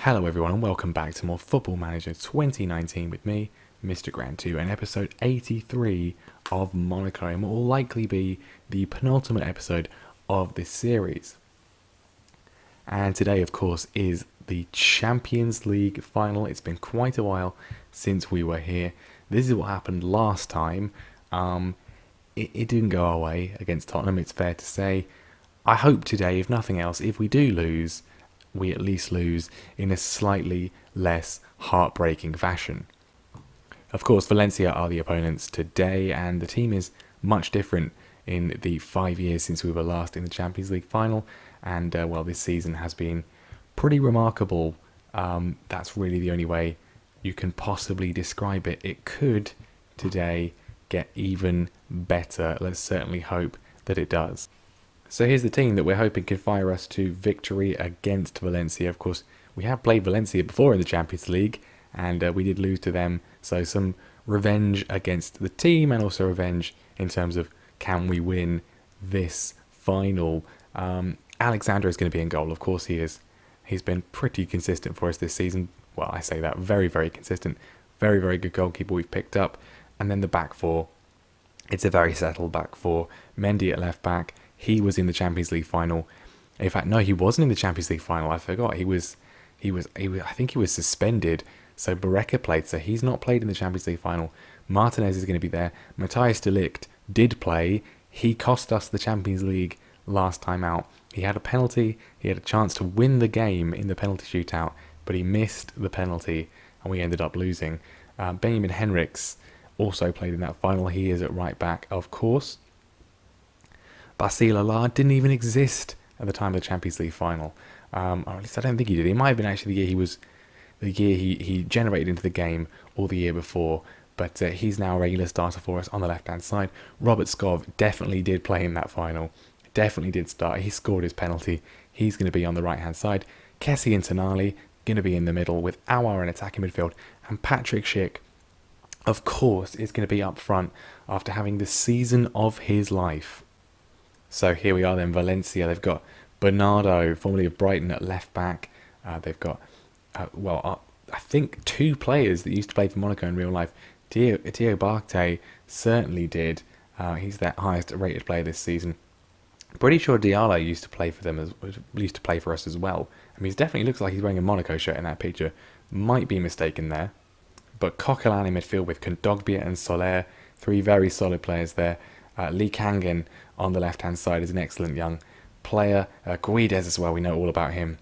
Hello everyone and welcome back to more Football Manager 2019 with me, Mr. Grant 2, and episode 83 of Monaco, and what will likely be the penultimate episode of this series. And today, of course, is the Champions League final. It's been quite a while since we were here. This is what happened last time. It didn't go our way against Tottenham, it's fair to say. I hope today, if nothing else, if we do lose, we at least lose in a slightly less heartbreaking fashion. Of course, Valencia are the opponents today, and the team is much different in the 5 years since we were last in the Champions League final. And, this season has been pretty remarkable. That's really the only way you can possibly describe it. It could, today, get even better. Let's certainly hope that it does. So here's the team that we're hoping can fire us to victory against Valencia. Of course, we have played Valencia before in the Champions League, and we did lose to them. So some revenge against the team, and also revenge in terms of can we win this final. Alexander is going to be in goal. Of course he is. He's been pretty consistent for us this season. Well, I say that, very, very consistent. Very, very good goalkeeper we've picked up. And then the back four. It's a very settled back four. Mendy at left back. He was in the Champions League final. In fact, no, he wasn't in the Champions League final. I forgot. I think he was suspended. So Barreca played. So he's not played in the Champions League final. Martinez is going to be there. Matthias de Ligt did play. He cost us the Champions League last time out. He had a penalty. He had a chance to win the game in the penalty shootout, but he missed the penalty, and we ended up losing. Benjamin Henrichs also played in that final. He is at right back, of course. Basile Allard didn't even exist at the time of the Champions League final. Or at least I don't think he did. It might have been actually the year he generated into the game, or the year before. But he's now a regular starter for us on the left-hand side. Robert Skov definitely did play in that final. Definitely did start. He scored his penalty. He's going to be on the right-hand side. Kessie and Tonali going to be in the middle with Aouar in attacking midfield. And Patrick Schick, of course, is going to be up front after having the season of his life. So here we are then, Valencia. They've got Bernardo, formerly of Brighton, at left back. They've got, I think, two players that used to play for Monaco in real life. Thio Barté certainly did. He's their highest rated player this season. Pretty sure Diallo used to play for us as well. I mean, he definitely looks like he's wearing a Monaco shirt in that picture. Might be mistaken there. But Coquelin in midfield with Kondogbia and Soler, three very solid players there. Lee Kangen on the left-hand side is an excellent young player. Guedes as well, we know all about him.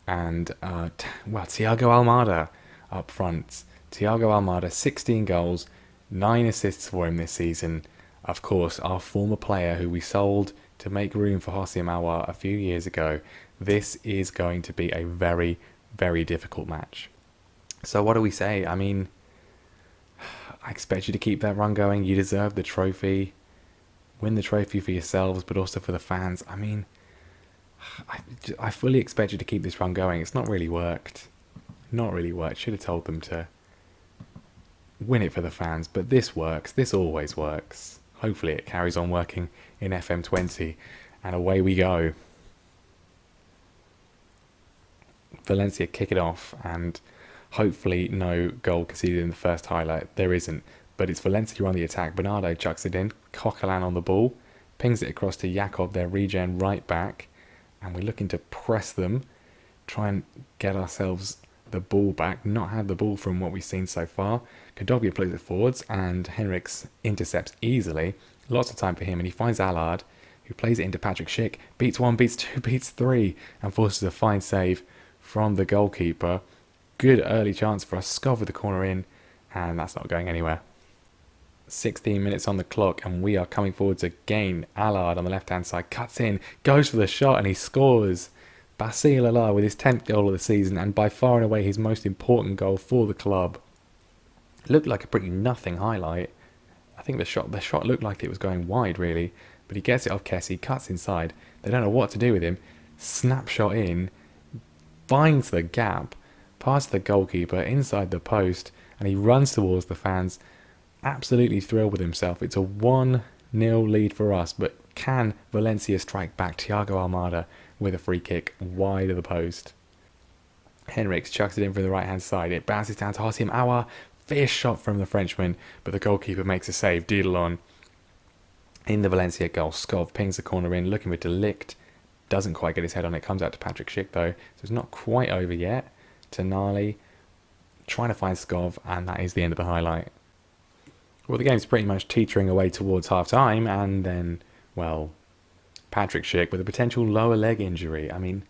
And, Thiago Almada up front. Thiago Almada, 16 goals, 9 assists for him this season. Of course, our former player who we sold to make room for Hossein Aouar a few years ago. This is going to be a very, very difficult match. So what do we say? I mean, I expect you to keep that run going. You deserve the trophy. Win the trophy for yourselves, but also for the fans. I mean, I fully expect you to keep this run going. It's not really worked. Not really worked. Should have told them to win it for the fans, but this works. This always works. Hopefully it carries on working in FM20, and away we go. Valencia kick it off, and hopefully no goal conceded in the first highlight. There isn't, but it's Valencia on the attack. Bernardo chucks it in, Coquelin on the ball, pings it across to Jakob, their regen right back, and we're looking to press them, try and get ourselves the ball back. Not had the ball from what we've seen so far. Kondogbia plays it forwards, and Henrichs intercepts easily. Lots of time for him, and he finds Allard, who plays it into Patrick Schick. Beats one, beats two, beats three, and forces a fine save from the goalkeeper. Good early chance for us. Skov with the corner in, and that's not going anywhere. 16 minutes on the clock, and we are coming forwards again. Allard on the left-hand side cuts in, goes for the shot, and he scores. Basile Allard with his 10th goal of the season, and by far and away his most important goal for the club. It looked like a pretty nothing highlight. I think the shot looked like it was going wide, really, but he gets it off Kessie, cuts inside. They don't know what to do with him. Snapshot in, finds the gap, past the goalkeeper, inside the post, and he runs towards the fans. Absolutely thrilled with himself. It's a 1-0 lead for us, but can Valencia strike back? Thiago Almada with a free kick wide of the post. Henriks chucks it in from the right-hand side. It bounces down to Hossim Aouar. Fierce shot from the Frenchman, but the goalkeeper makes a save. Didelon in the Valencia goal. Skov pings the corner in, looking for De Ligt. Doesn't quite get his head on it. Comes out to Patrick Schick, though. So it's not quite over yet. Tonali trying to find Skov, and that is the end of the highlight. Well, the game's pretty much teetering away towards half-time, and then, well, Patrick Schick with a potential lower leg injury. I mean,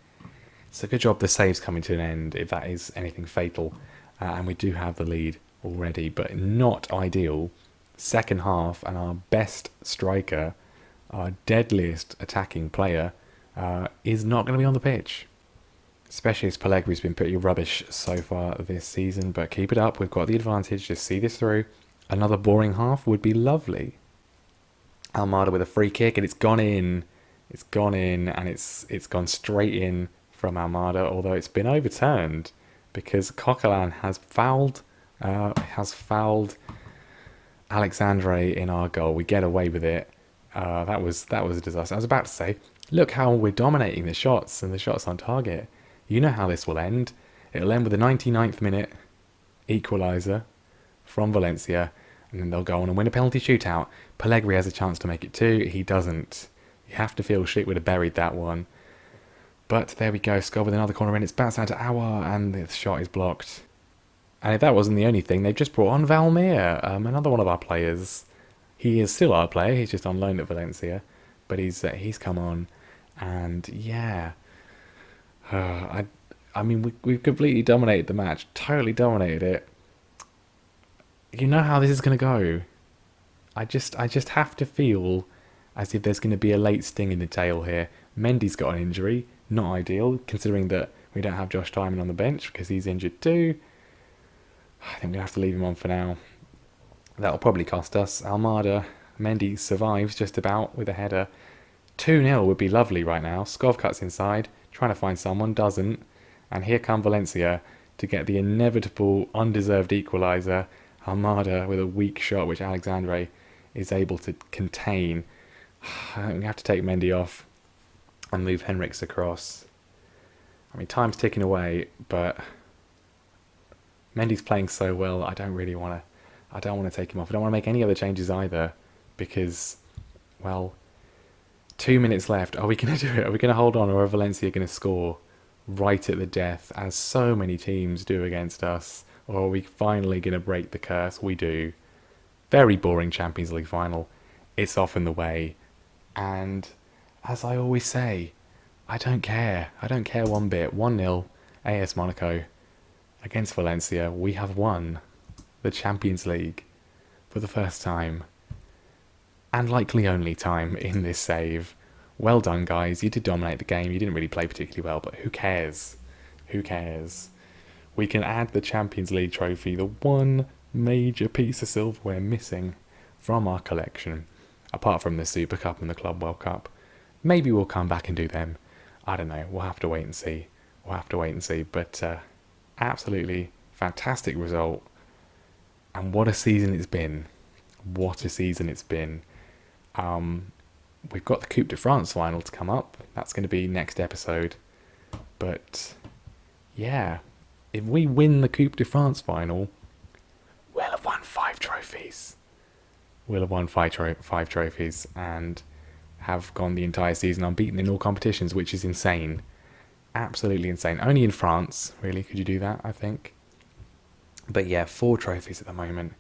it's a good job the save's coming to an end, if that is anything fatal. And we do have the lead already, but not ideal. Second half, and our best striker, our deadliest attacking player, is not going to be on the pitch. Especially as Pellegri's been pretty rubbish so far this season, but keep it up. We've got the advantage. Just see this through. Another boring half would be lovely. Almada with a free kick, and it's gone in. It's gone in, and it's gone straight in from Almada, although it's been overturned because Coquelin has fouled Alexandre in our goal. We get away with it. That was a disaster. I was about to say, look how we're dominating the shots and the shots on target. You know how this will end. It'll end with a 99th minute equaliser from Valencia, and then they'll go on and win a penalty shootout. Pellegri has a chance to make it too. He doesn't. You have to feel Schick would have buried that one. But there we go. Skov with another corner in. It's bounced out to Aouar, and the shot is blocked. And if that wasn't the only thing, they've just brought on Valmir, another one of our players. He is still our player. He's just on loan at Valencia, but he's come on, and yeah. I mean, we've completely dominated the match. Totally dominated it. You know how this is going to go. I just have to feel as if there's going to be a late sting in the tail here. Mendy's got an injury. Not ideal, considering that we don't have Josh Diamond on the bench because he's injured too. I think we have to leave him on for now. That'll probably cost us. Almada, Mendy survives just about with a header. 2-0 would be lovely right now. Skov cuts inside, trying to find someone, doesn't. And here come Valencia to get the inevitable, undeserved equaliser. Almada with a weak shot, which Alexandre is able to contain. We have to take Mendy off and move Henriks across. I mean, time's ticking away, but Mendy's playing so well. I don't want to take him off. I don't want to make any other changes either, because, well, 2 minutes left. Are we going to do it? Are we going to hold on, or are Valencia going to score right at the death, as so many teams do against us? Or are we finally going to break the curse? We do. Very boring Champions League final. It's off in the way. And as I always say, I don't care. I don't care one bit. 1-0, AS Monaco against Valencia. We have won the Champions League for the first time, and likely only time, in this save. Well done, guys. You did dominate the game. You didn't really play particularly well, but who cares? Who cares? We can add the Champions League trophy, the one major piece of silverware missing from our collection, apart from the Super Cup and the Club World Cup. Maybe we'll come back and do them. I don't know. We'll have to wait and see. But absolutely fantastic result. And what a season it's been. We've got the Coupe de France final to come up. That's going to be next episode. But yeah, if we win the Coupe de France final, we'll have won 5 trophies. Five trophies and have gone the entire season unbeaten in all competitions, which is insane. Absolutely insane. Only in France, really, could you do that, I think. But yeah, 4 trophies at the moment.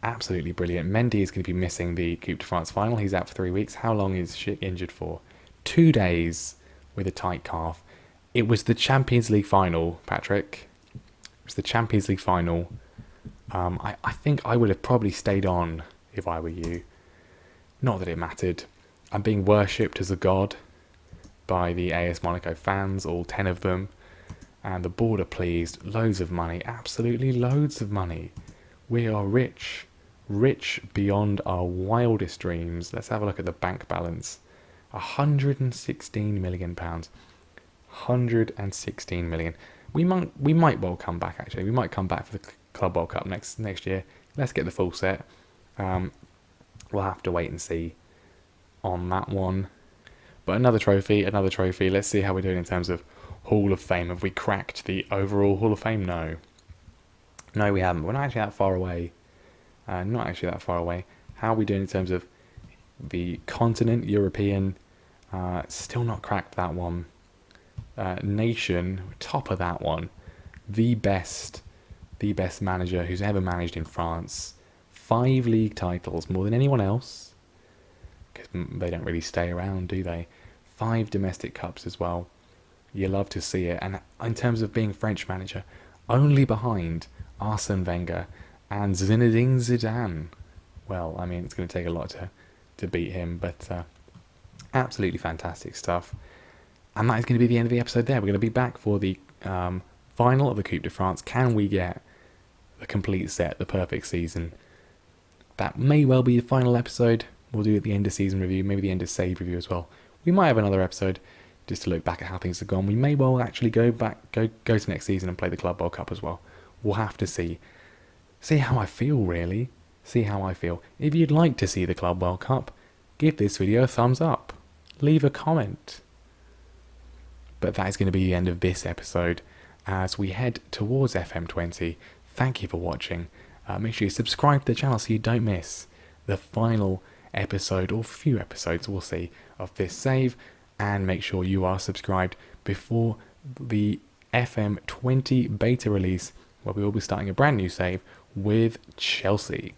Absolutely brilliant. Mendy is going to be missing the Coupe de France final. He's out for 3 weeks. How long is Schick injured for? 2 days with a tight calf. It was the Champions League final, Patrick. It was the Champions League final. I think I would have probably stayed on if I were you. Not that it mattered. I'm being worshipped as a god by the AS Monaco fans, all 10 of them. And the board are pleased. Loads of money. Absolutely loads of money. We are rich. Rich beyond our wildest dreams. Let's have a look at the bank balance. £116 million. 116 million. We might well come back, actually. We might come back for the Club World Cup next year. Let's get the full set. We'll have to wait and see on that one. But another trophy. Let's see how we're doing in terms of Hall of Fame. Have we cracked the overall Hall of Fame? No. No, we haven't. We're not actually that far away. Not actually that far away. How are we doing in terms of the continent, European? Still not cracked that one. Nation, top of that one. The best manager who's ever managed in France. 5 league titles, more than anyone else. Because they don't really stay around, do they? 5 domestic cups as well. You love to see it. And in terms of being French manager, only behind Arsene Wenger and Zinedine Zidane. Well, I mean, it's going to take a lot to beat him, but absolutely fantastic stuff. And that is going to be the end of the episode there. We're going to be back for the final of the Coupe de France. Can we get the complete set, the perfect season? That may well be the final episode. We'll do the end of season review, maybe the end of save review as well. We might have another episode just to look back at how things have gone. We may well actually go to next season and play the Club World Cup as well. We'll have to see. See how I feel, really. See how I feel. If you'd like to see the Club World Cup, give this video a thumbs up. Leave a comment. But that is going to be the end of this episode as we head towards FM20. Thank you for watching. Make sure you subscribe to the channel so you don't miss the final episode, or few episodes, we'll see, of this save. And make sure you are subscribed before the FM20 beta release, where we will be starting a brand new save with Chelsea.